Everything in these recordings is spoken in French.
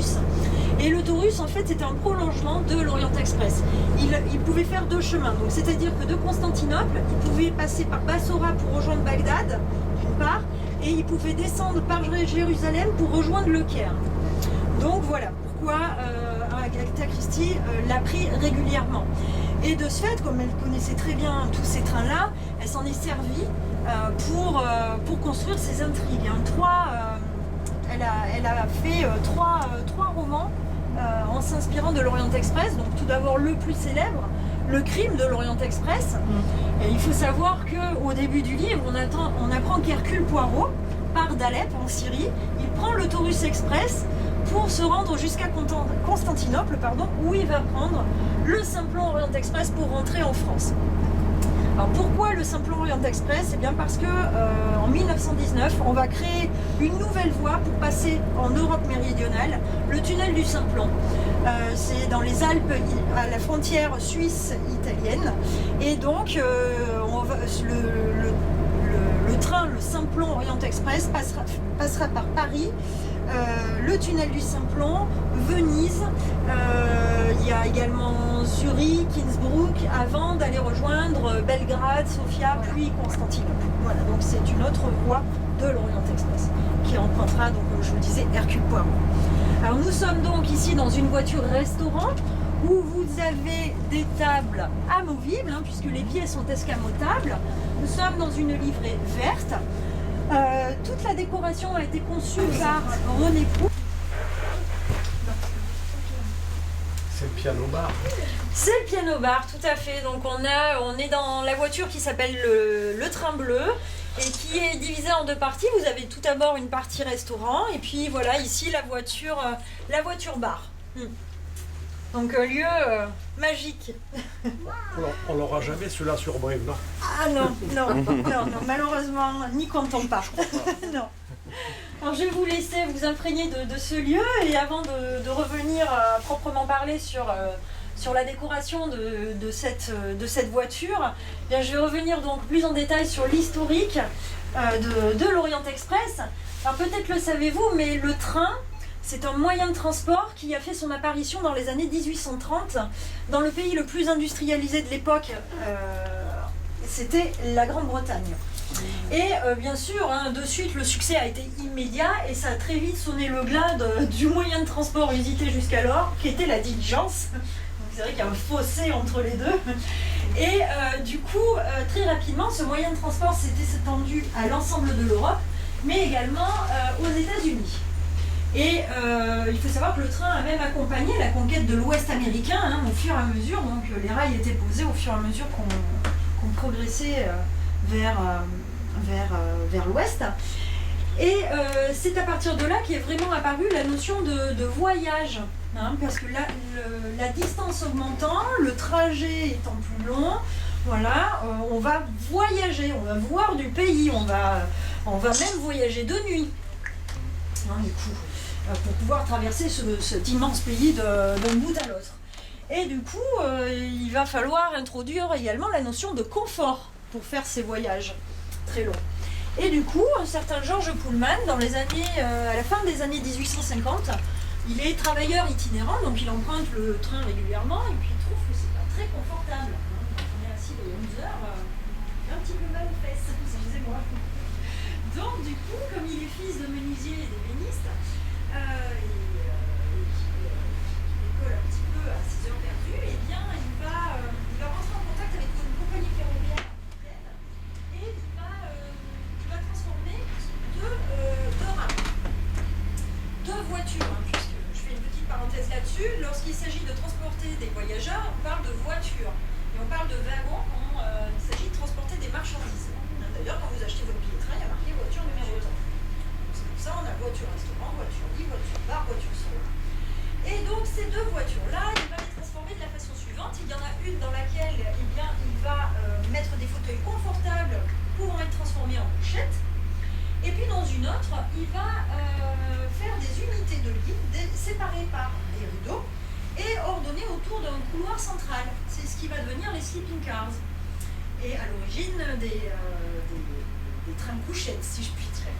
Taurus. Et le Taurus, en fait, c'était un prolongement de l'Orient Express. Il pouvait faire deux chemins. Donc, c'est-à-dire que de Constantinople, il pouvait passer par Bassora pour rejoindre Bagdad, d'une part, et il pouvait descendre par Jérusalem pour rejoindre le Caire. Donc voilà pourquoi Agatha Christie l'a pris régulièrement. Et de ce fait, comme elle connaissait très bien tous ces trains-là, elle s'en est servie pour construire ses intrigues. Elle a fait trois romans en s'inspirant de l'Orient Express. Donc tout d'abord le plus célèbre, Le crime de l'Orient Express. Et il faut savoir qu'au début du livre, on apprend qu'Hercule Poirot part d'Alep en Syrie. Il prend le Taurus Express pour se rendre jusqu'à Constantinople, où il va prendre le Simplon Orient Express pour rentrer en France. Alors pourquoi le Simplon Orient Express? Eh bien parce que en 1919, on va créer une nouvelle voie pour passer en Europe méridionale, le tunnel du Simplon. C'est dans les Alpes, à la frontière suisse-italienne. Et donc, le train, le Simplon Orient Express, passera par Paris, le tunnel du Simplon, Venise, il y a également Zurich, Innsbruck, avant d'aller rejoindre Belgrade, Sofia, puis Constantinople. Voilà, donc c'est une autre voie de l'Orient Express qui empruntera, donc, comme je vous disais, Hercule Poirot. Alors nous sommes donc ici dans une voiture restaurant où vous avez des tables amovibles, puisque les pieds sont escamotables. Nous sommes dans une livrée verte. Toute la décoration a été conçue par René Proulx. C'est le piano-bar. C'est le piano-bar, tout à fait. Donc on est dans la voiture qui s'appelle le train bleu et qui est divisée en deux parties. Vous avez tout d'abord une partie restaurant et puis voilà ici la voiture bar. Donc lieu magique. On l'aura jamais celui-là sur Brive, non? Ah non, malheureusement, n'y comptons pas. Non. Alors je vais vous laisser vous imprégner de ce lieu et avant de revenir proprement parler sur la décoration de cette voiture, eh bien, je vais revenir donc plus en détail sur l'historique de l'Orient Express. Alors peut-être le savez-vous, mais le train, c'est un moyen de transport qui a fait son apparition dans les années 1830 dans le pays le plus industrialisé de l'époque, c'était la Grande-Bretagne. Et bien sûr, de suite, le succès a été immédiat et ça a très vite sonné le glas du moyen de transport usité jusqu'alors, qui était la diligence. Donc c'est vrai qu'il y a un fossé entre les deux. Et du coup, très rapidement, ce moyen de transport s'était étendu à l'ensemble de l'Europe, mais également aux États-Unis. Et il faut savoir que le train a même accompagné la conquête de l'Ouest américain au fur et à mesure. Donc les rails étaient posés au fur et à mesure qu'on progressait vers l'Ouest. Et c'est à partir de là qu'est vraiment apparue la notion de voyage. Parce que la distance augmentant, le trajet étant plus long, voilà, on va voyager, on va voir du pays, on va même voyager de nuit. Du coup, pour pouvoir traverser cet immense pays d'un bout à l'autre. Et du coup, il va falloir introduire également la notion de confort pour faire ces voyages très longs. Et du coup, un certain Georges Pullman, à la fin des années 1850, il est travailleur itinérant, donc il emprunte le train régulièrement, et puis il trouve que c'est pas très confortable. Quand on est assis les 11 heures, il a un petit peu mal aux fesses, excusez-moi. Donc du coup, comme il est fils de menuisier et d'ébéniste, qui décolle un petit peu à ses heures perdues, eh bien il va rentrer en contact avec une compagnie ferroviaire africaine et il va transformer deux voitures, puisque je fais une petite parenthèse là-dessus. Lorsqu'il s'agit de transporter des voyageurs, on parle de voitures et on parle de wagons quand il s'agit de transporter des marchandises. D'ailleurs, quand vous achetez votre billet de train, il y a marqué voiture numéro 1. C'est pour ça on a voiture restaurant, voiture lit, voiture bar, voiture salon. Et donc ces deux voitures-là, il va les transformer de la façon suivante. Il y en a une dans laquelle il va mettre des fauteuils confortables pouvant être transformés en couchettes. Et puis dans une autre, il va faire des unités de lit séparées par des rideaux et ordonnées autour d'un couloir central. C'est ce qui va devenir les sleeping cars. Et à l'origine des trains couchettes, si je puis dire.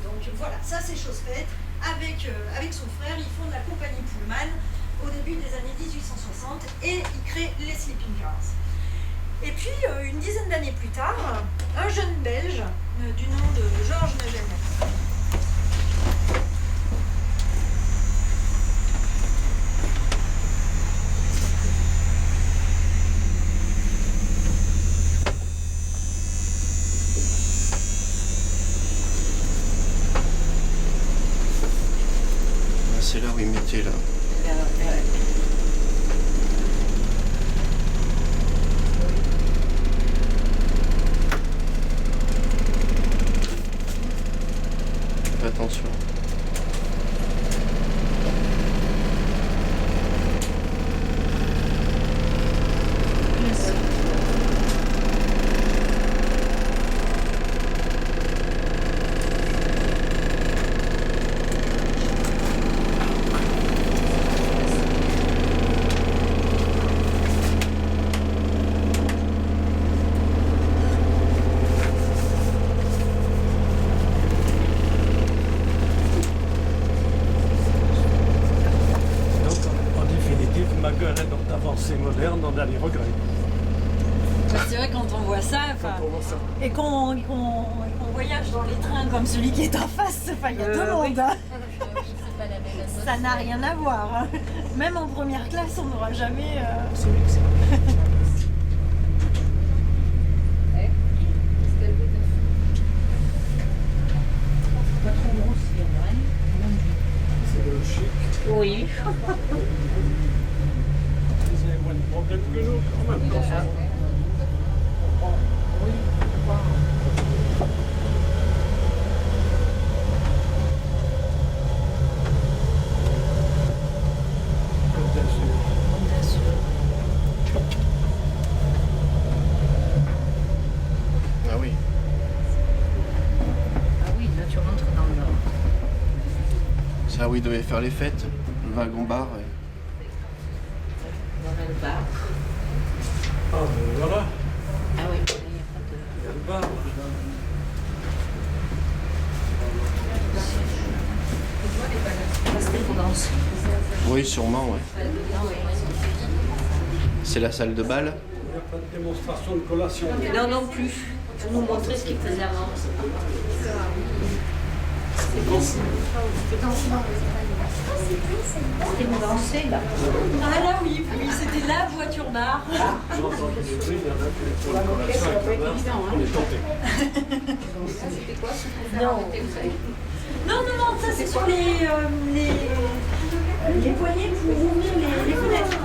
Donc voilà, ça c'est chose faite avec son frère, ils fondent la compagnie Pullman au début des années 1860 et ils créent les sleeping cars. Et puis, une dizaine d'années plus tard, un jeune Belge du nom de Georges Neugenner. C'est là où ils mettaient là. Attention. D'avancée moderne, on a les regrets. C'est vrai quand on voit ça, et qu'on voyage dans les trains comme celui qui est en face, il y a deux mondes. Hein. Ça n'a rien à voir. Hein. Même en première classe, on n'aura jamais. C'est le chic. Oui. Vous avez moins de problèmes que nous, quand même. Dans son... Ah oui. Ah oui, là tu rentres dans le... C'est là où ils devaient faire les fêtes, le wagon-bar. Dans le bar. Ah, ben voilà, Ah oui, il n'y a pas de... il y a le bar. C'était pour danser. Oui, sûrement, ouais. C'est la salle de bal. Il n'y a pas de démonstration de collation. Non, non plus. Pour nous montrer ce qu'il faisait avant. C'est bon. C'était pour danser, là. Ah là oui, c'était la voiture bar. J'ai entendu des bruits, il y en a qui font la collation avec le bar. On est tentés. C'était quoi ce qu'on fait arrêter, vous savez? Non, ça c'est sur les poignées pour ouvrir les fenêtres.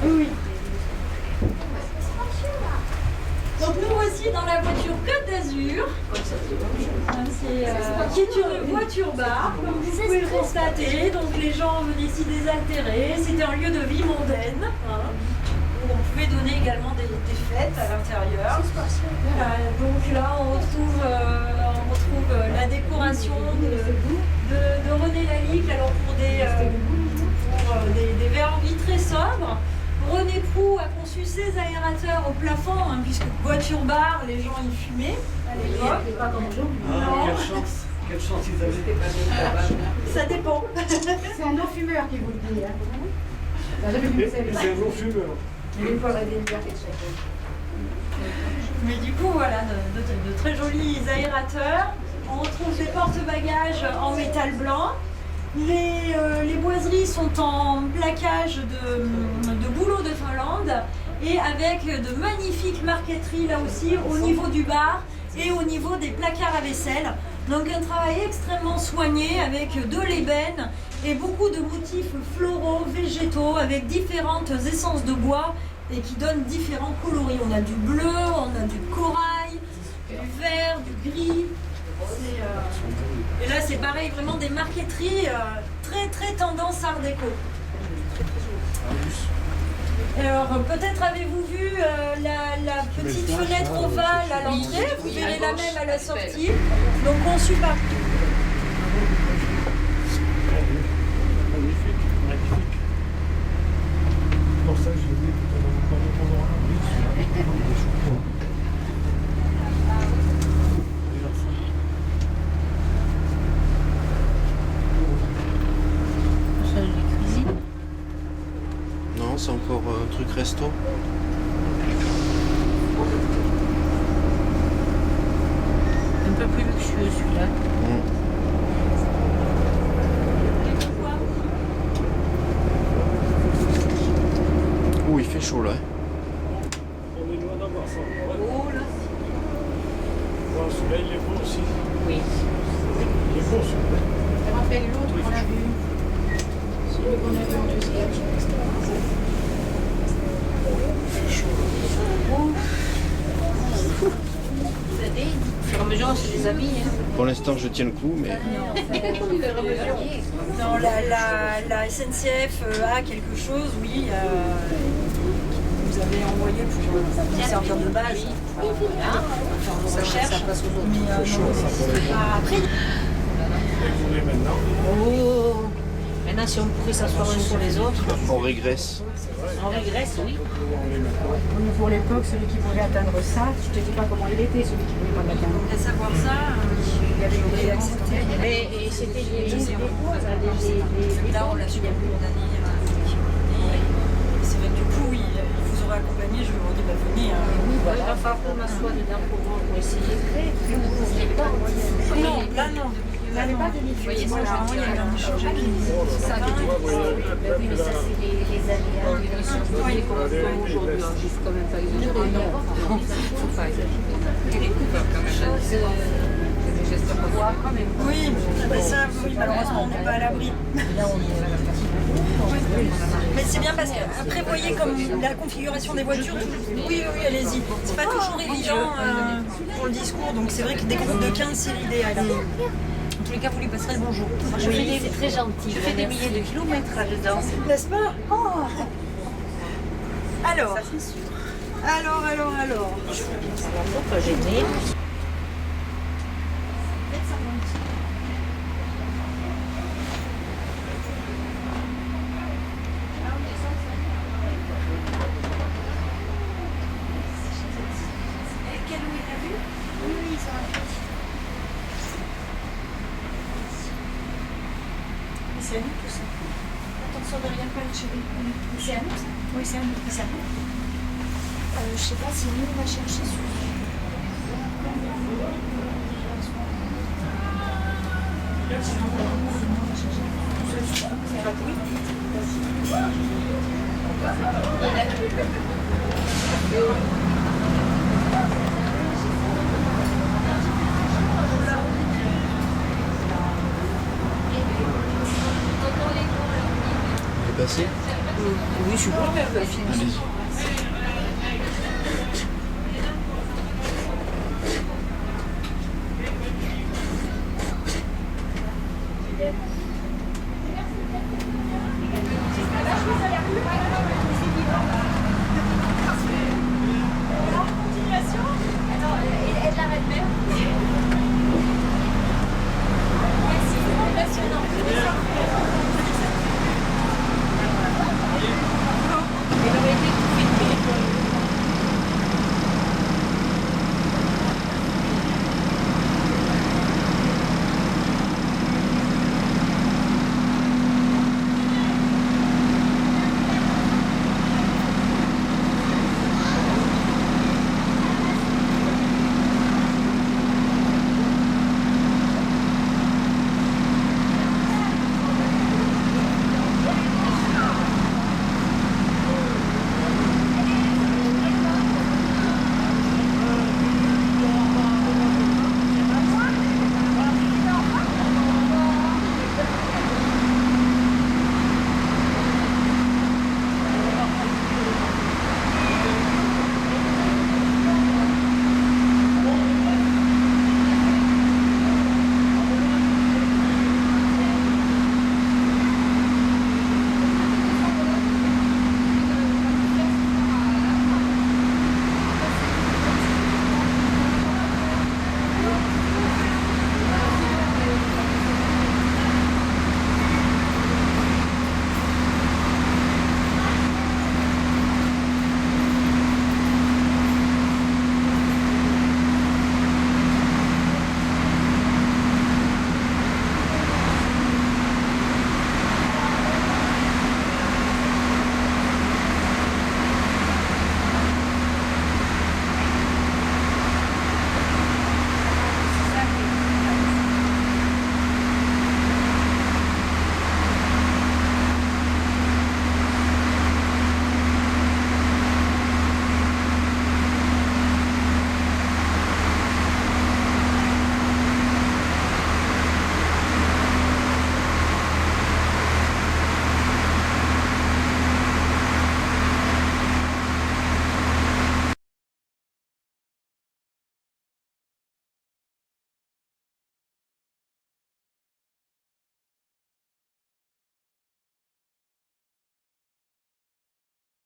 Oui. Donc nous voici dans la voiture Côte d'Azur, qui est une voiture bar, comme vous pouvez le constater. Donc les gens venaient s'y désaltérer, c'était un lieu de vie mondaine, hein, où on pouvait donner également des fêtes à l'intérieur. Donc là on retrouve la décoration de René Lalique, alors pour des verres en vie très sobres. René Proux a conçu ses aérateurs au plafond, hein, puisque voiture bar, les gens y fumaient à l'époque. Ah, quelle chance ils avaient. Ça dépend. C'est un non-fumeur qui vous le dit. Hein. C'est un non-fumeur. Mais du coup, voilà, de très jolis aérateurs. On retrouve des porte-bagages en métal blanc. Les boiseries sont en plaquage de bouleau de Finlande et avec de magnifiques marqueteries là aussi au niveau du bar et au niveau des placards à vaisselle. Donc un travail extrêmement soigné avec de l'ébène et beaucoup de motifs floraux, végétaux avec différentes essences de bois et qui donnent différents coloris. On a du bleu, on a du corail, du vert, du gris. Et là c'est pareil, vraiment des marqueteries très tendance art déco. Alors peut-être avez-vous vu la petite fenêtre ovale à l'entrée, vous verrez la même à la sortie, donc conçue par... Magnifique. Pour ça, je dis qu'on a encore resto. Un peu plus luxueux celui-là. Ouh, il fait chaud là. On est loin d'avoir ça. Oh là. Bon, celui-là, il est beau aussi. Oui. Il est beau celui-là. Ça rappelle l'autre qu'on a vu. Celui qu'on a vu en deuxième. Il fait chaud. Vous savez, au fur et à mesure, on se déshabille. Hein. Pour l'instant, je tiens le coup, mais Non, la SNCF a quelque chose, oui. Vous avez envoyé pour nous servir de base. Enfin, on recherche. Mais après, Et vous voulez maintenant? Oh. Maintenant, si on pouvait s'asseoir l'un sur les autres, on régresse. on régresse, oui. On est maintenant. Pour l'époque, celui qui voulait atteindre ça, je ne te dis pas comment il était, celui qui voulait pas l'atteindre. à savoir ça, Il y avait il des a accepté. Mais et c'était des Là, on l'a su il y a plus d'années. Et c'est vrai que du coup, oui, il vous aurez accompagné, je lui aurais dit, bah, venez. Il va falloir qu'on m'assoie dedans pour voir, pour essayer. Vous ne pouviez pas. Non, là, non. Là, non. Voyez, Moi, ça, généralement, il y a eu un échange avec lui. ça, oui, mais ça, c'est les aléas des sociétés comme aujourd'hui. Il ne faut quand même pas exagérer. Non, il ne faut pas exagérer. Il est couvert quand même. Des gestes qu'on voit quand même. Oui, mais ça, oui, malheureusement, on n'est pas à l'abri. Mais c'est bien parce qu'après, vous voyez, comme la configuration des voitures, oui, allez-y. C'est pas toujours évident pour le discours, donc c'est vrai que des groupes de 15, c'est l'idéal. En tous les cas, vous lui passerez le bonjour. C'est très gentil. Je fais des milliers de kilomètres là-dedans. N'est-ce pas? Alors, alors. Faut pas gêner. C'est à nous tout ça. Attention derrière pas le chéri. C'est à nous ça? Oui, c'est à nous. C'est à nous. Je sais pas si nous on va chercher celui. Vous passez? Oui, je suis bon. Allez-y.